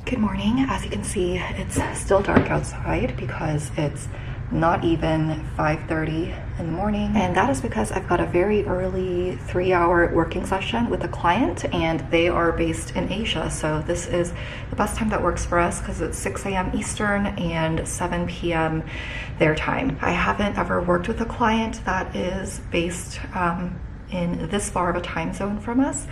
Good morning. As you can see, it's still dark outside because it's not even 5:30 in the morning, and that is because I've got a very early 3-hour working session with a client, and they are based in Asia, so this is the best time that works for us because it's 6 a.m. Eastern and 7 p.m. their time. I haven't ever worked with a client that is based in this far of a time zone from us,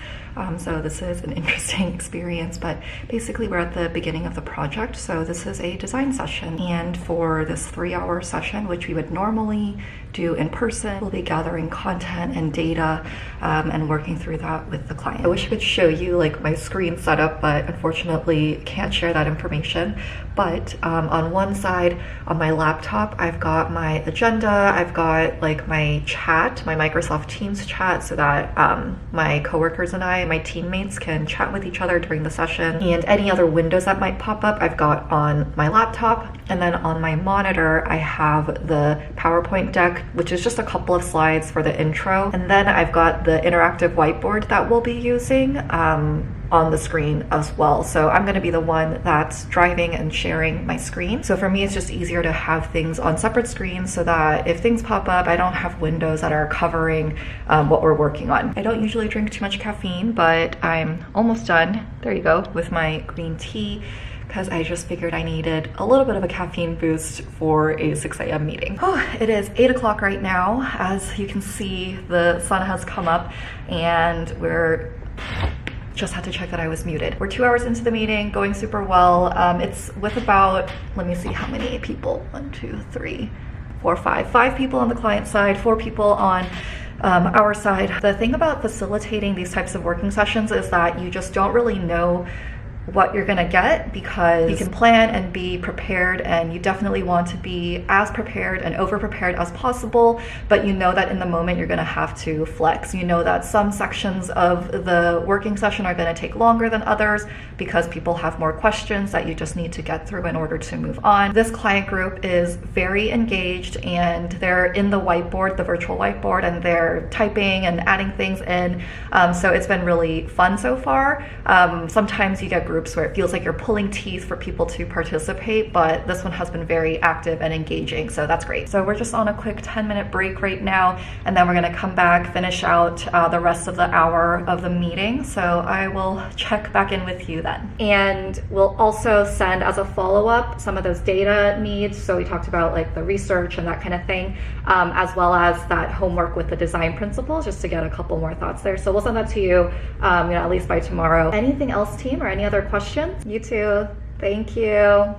so this is an interesting experience. But basically we're at the beginning of the project, so this is a design session, and for this 3-hour session, which we would normally do in person, we'll be gathering content and data and working through that with the client. I wish I could show you like my screen setup, but unfortunately can't share that information. But on one side on my laptop, I've got my agenda, I've got like my chat, my Microsoft Teams chat, so that my coworkers and I, my teammates, can chat with each other during the session, and any other windows that might pop up I've got on my laptop. And then on my monitor I have the PowerPoint deck, which is just a couple of slides for the intro, and then I've got the interactive whiteboard that we'll be using on the screen as well. So I'm going to be the one that's driving and sharing my screen. So for me, it's just easier to have things on separate screens so that if things pop up, I don't have windows that are covering what we're working on. I don't usually drink too much caffeine, but I'm almost done, there you go, with my green tea, because I just figured I needed a little bit of a caffeine boost for a 6 a.m. meeting. Oh, it is 8 o'clock right now. As you can see, the sun has come up, and just had to check that I was muted. We're 2 hours into the meeting, going super well. It's with about, let me see how many people, 1, 2, 3, 4, 5 people on the client side, 4 people on our side. The thing about facilitating these types of working sessions is that you just don't really know what you're gonna get, because you can plan and be prepared, and you definitely want to be as prepared and over prepared as possible, but you know that in the moment you're gonna have to flex. You know that some sections of the working session are gonna take longer than others because people have more questions that you just need to get through in order to move on. This client group is very engaged, and they're in the whiteboard, the virtual whiteboard, and they're typing and adding things in, so it's been really fun so far. Sometimes you get groups where it feels like you're pulling teeth for people to participate, but this one has been very active and engaging, so that's great. So we're just on a quick 10-minute break right now, and then we're gonna come back, finish out the rest of the hour of the meeting. So I will check back in with you then. And we'll also send as a follow-up some of those data needs. So we talked about like the research and that kind of thing, as well as that homework with the design principles, just to get a couple more thoughts there. So we'll send that to you, at least by tomorrow. Anything else, team, or any other questions? You too. Thank you.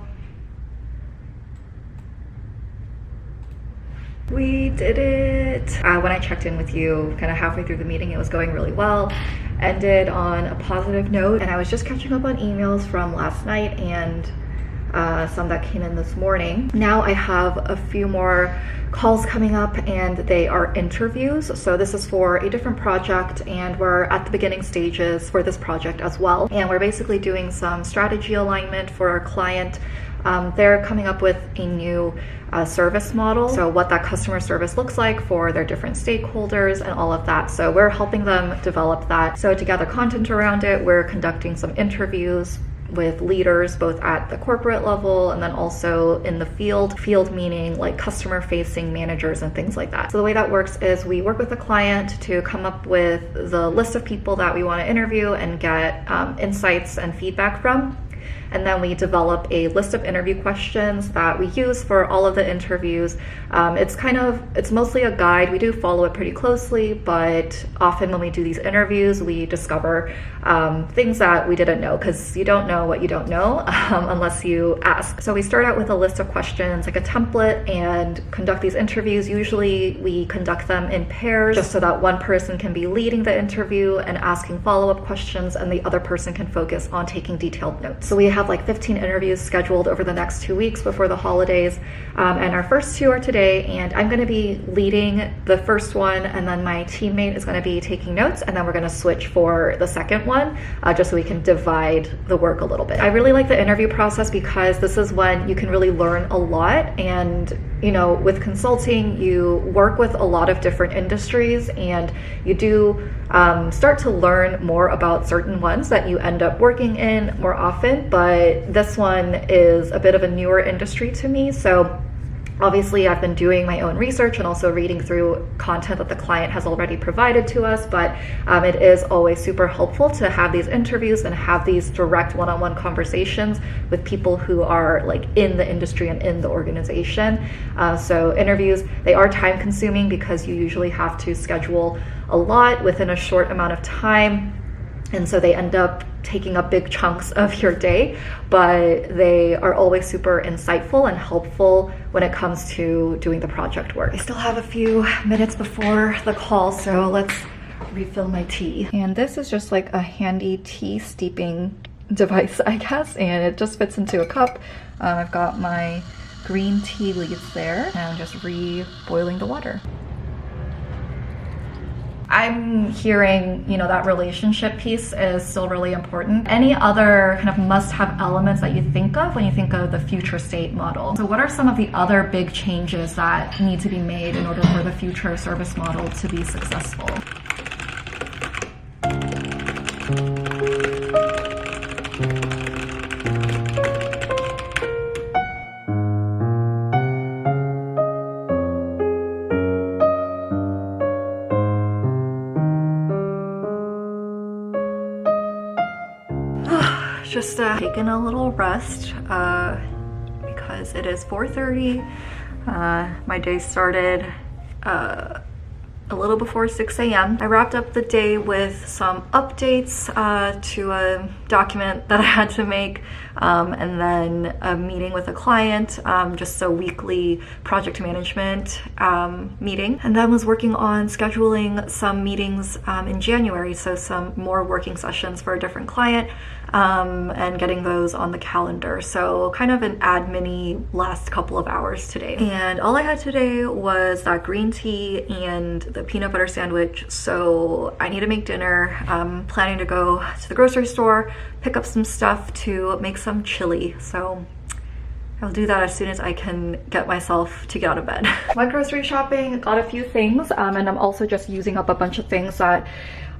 We did it. When I checked in with you kind of halfway through the meeting, it was going really well. Ended on a positive note, and I was just catching up on emails from last night and some that came in this morning. Now I have a few more calls coming up, and they are interviews. So this is for a different project, and we're at the beginning stages for this project as well. And we're basically doing some strategy alignment for our client. They're coming up with a new service model, so what that customer service looks like for their different stakeholders and all of that. So we're helping them develop that. So to gather content around it, we're conducting some interviews with leaders both at the corporate level and then also in the field meaning like customer facing managers and things like that. So the way that works is we work with the client to come up with the list of people that we want to interview and get insights and feedback from. And then we develop a list of interview questions that we use for all of the interviews. It's mostly a guide. We do follow it pretty closely, but often when we do these interviews, we discover things that we didn't know, because you don't know what you don't know unless you ask. So we start out with a list of questions, like a template, and conduct these interviews. Usually we conduct them in pairs, just so that one person can be leading the interview and asking follow-up questions, and the other person can focus on taking detailed notes. So we have like 15 interviews scheduled over the next 2 weeks before the holidays, and our first 2 are today, and I'm going to be leading the first one, and then my teammate is going to be taking notes, and then we're going to switch for the second one, just so we can divide the work a little bit. I really like the interview process because this is when you can really learn a lot, and you know, with consulting, you work with a lot of different industries, and you do start to learn more about certain ones that you end up working in more often. But this one is a bit of a newer industry to me, so obviously I've been doing my own research and also reading through content that the client has already provided to us, but it is always super helpful to have these interviews and have these direct one-on-one conversations with people who are like in the industry and in the organization. So interviews, they are time consuming because you usually have to schedule a lot within a short amount of time. And so they end up taking up big chunks of your day, but they are always super insightful and helpful when it comes to doing the project work. I still have a few minutes before the call, so let's refill my tea. And this is just like a handy tea steeping device, I guess, and it just fits into a cup. I've got my green tea leaves there, and I'm just re-boiling the water. I'm hearing, you know, that relationship piece is still really important. Any other kind of must-have elements that you think of when you think of the future state model? So what are some of the other big changes that need to be made in order for the future service model to be successful? Just taking a little rest because it is 4:30. My day started a little before 6 a.m. I wrapped up the day with some updates to a document that I had to make, and then a meeting with a client, just a weekly project management meeting, and then was working on scheduling some meetings in January, so some more working sessions for a different client, and getting those on the calendar. So kind of an admin-y last couple of hours today. And all I had today was that green tea and the peanut butter sandwich, so I need to make dinner. I'm planning to go to the grocery store, pick up some stuff to make some chili. So I'll do that as soon as I can get myself to get out of bed. Went grocery shopping, got a few things, and I'm also just using up a bunch of things that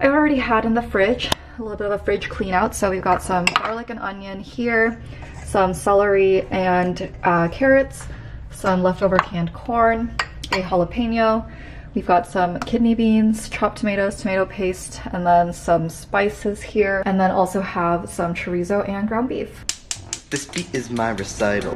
I already had in the fridge. A little bit of a fridge clean out. So we've got some garlic and onion here, some celery and carrots, some leftover canned corn, a jalapeno. We've got some kidney beans, chopped tomatoes, tomato paste, and then some spices here. And then also have some chorizo and ground beef. This beat is my recital.